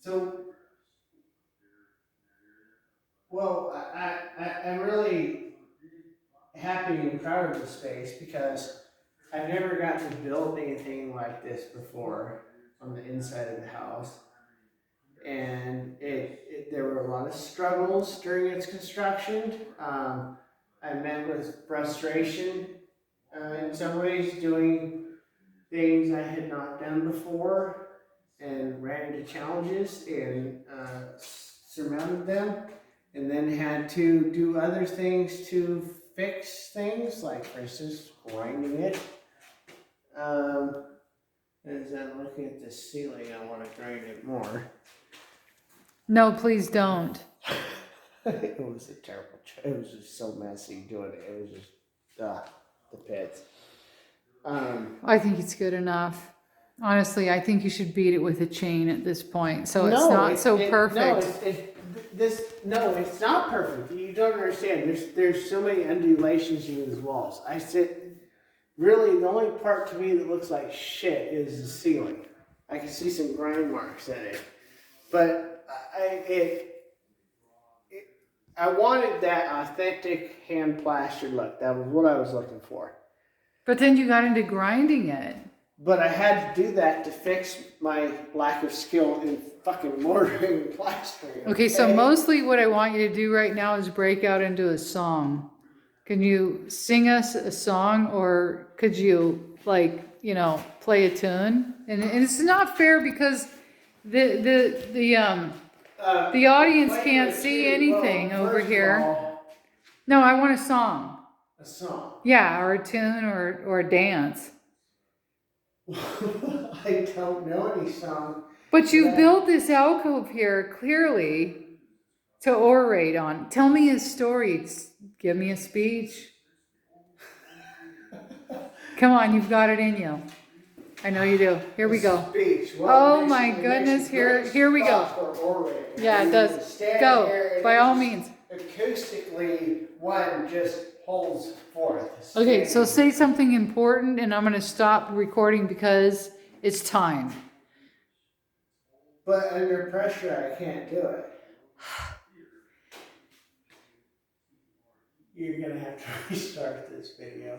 So, well, I'm really happy and proud of the space because I've never got to build anything like this before on the inside of the house. And there were a lot of struggles during its construction. I met with frustration in some ways doing things I had not done before and ran into challenges and surmounted them, and then had to do other things to fix things, like for instance grinding it. As I'm looking at the ceiling, I want to grind it more. No, please don't. It was a terrible. It was just so messy doing it. It was just the pits. I think it's good enough. Honestly, I think you should beat it with a chain at this point, so it's No, not so perfect. No, it's not perfect. You don't understand. There's so many undulations in these walls. Really, the only part to me that looks like shit is the ceiling. I can see some grind marks in it, but I wanted that authentic hand plastered look. That was what I was looking for. But then you got into grinding it. But I had to do that to fix my lack of skill in fucking mortaring and plastering. Okay, so mostly what I want you to do right now is break out into a song. Can you sing us a song, or could you, like, you know, play a tune? And it's not fair because the audience can't see anything over here. No, I want a song. A song? Yeah, or a tune or a dance. I don't know any song. But you built this alcove here clearly to orate on. Tell me a story. Give me a speech. Come on, you've got it in you. I know you do. Here we go. Speech. Well, oh my goodness, here we go. Yeah, it does. Go, by all means. Acoustically, one just holds forth. Okay, so say something important, and I'm going to stop recording because it's time. But under pressure, I can't do it. You're going to have to restart this video.